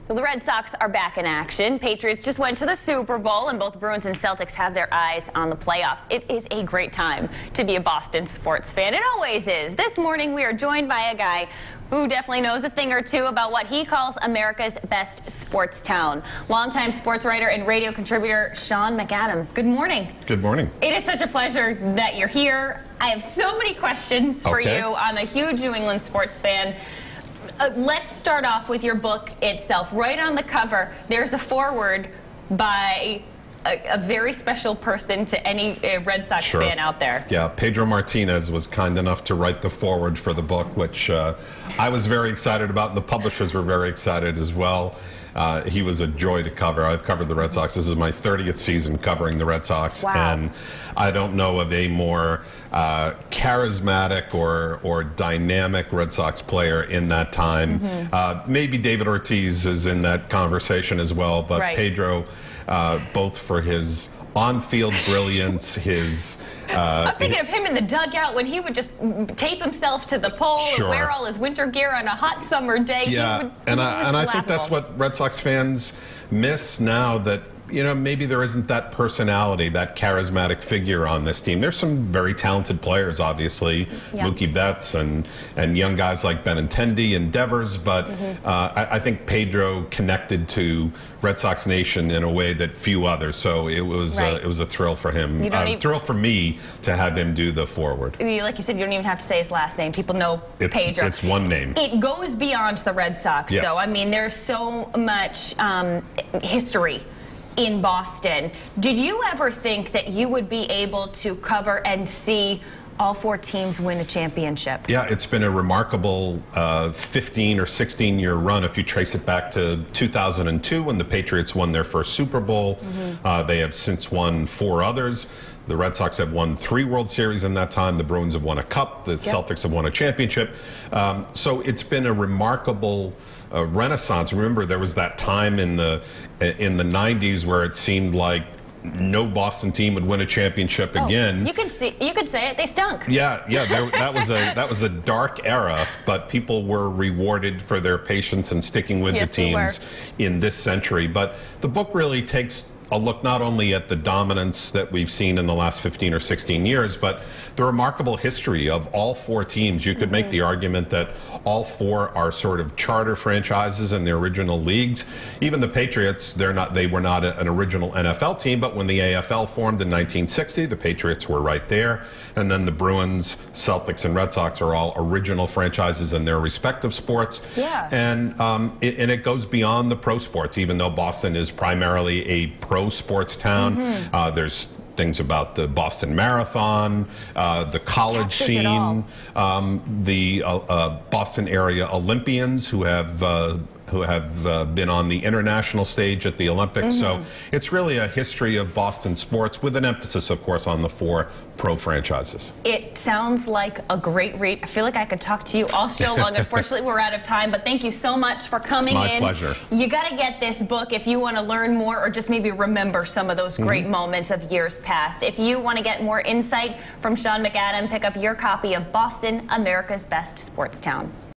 Well, the Red Sox are back in action. Patriots just went to the Super Bowl, and both Bruins and Celtics have their eyes on the playoffs. It is a great time to be a Boston sports fan. It always is. This morning, we are joined by a guy who definitely knows a thing or two about what he calls America's best sports town. Longtime sports writer and radio contributor Sean McAdam. Good morning. Good morning. It is such a pleasure that you're here. I have so many questions for you. I'm a huge New England sports fan. Let's start off with your book itself. Right on the cover, there's a foreword by a very special person to any Red Sox fan out there. Yeah, Pedro Martinez was kind enough to write the foreword for the book, which I was very excited about, and the publishers were very excited as well. He was a joy to cover. I've covered the Red Sox. This is my 30th season covering the Red Sox. Wow. And I don't know of a more charismatic or dynamic Red Sox player in that time. Maybe David Ortiz is in that conversation as well, but Pedro, both for his on-field brilliance, his... I'm thinking of him in the dugout when he would just tape himself to the pole and wear all his winter gear on a hot summer day. Yeah, and I think that's what Red Sox fans miss now, that maybe there isn't that personality, that charismatic figure on this team. There's some very talented players, obviously, Mookie Betts and young guys like Benintendi and Devers, but I think Pedro connected to Red Sox Nation in a way that few others. So it was a thrill for him, a thrill for me to have him do the foreword. Like you said, you don't even have to say his last name. People know Pedro. It's one name. It goes beyond the Red Sox, though. I mean, there's so much history in Boston. Did you ever think that you would be able to cover and see all four teams win a championship? Yeah, it's been a remarkable 15 or 16-year run. If you trace it back to 2002 when the Patriots won their first Super Bowl, they have since won 4 others. The Red Sox have won 3 World Series in that time. The Bruins have won a cup. The Celtics have won a championship. So it's been a remarkable renaissance. Remember, there was that time in the 90s where it seemed like no Boston team would win a championship again. You could say it. They stunk. Yeah. That was a dark era, but people were rewarded for their patience and sticking with the teams in this century. But the book really takes a look not only at the dominance that we've seen in the last 15 or 16 years, but the remarkable history of all 4 teams. You could make the argument that all 4 are sort of charter franchises in their original leagues. Even the Patriots, they were not an original NFL team, but when the AFL formed in 1960, the Patriots were right there. And then the Bruins, Celtics, and Red Sox are all original franchises in their respective sports. Yeah. And it goes beyond the pro sports, even though Boston is primarily a pro sports town. There's things about the Boston Marathon, the college scene, the Boston area Olympians who have been on the international stage at the Olympics. So it's really a history of Boston sports with an emphasis, of course, on the 4 pro franchises. It sounds like a great read. I feel like I could talk to you all show long. Unfortunately, we're out of time, but thank you so much for coming in. My pleasure. You got to get this book if you want to learn more or just maybe remember some of those great moments of years past. If you want to get more insight from Sean McAdam, pick up your copy of Boston, America's Best Sports Town.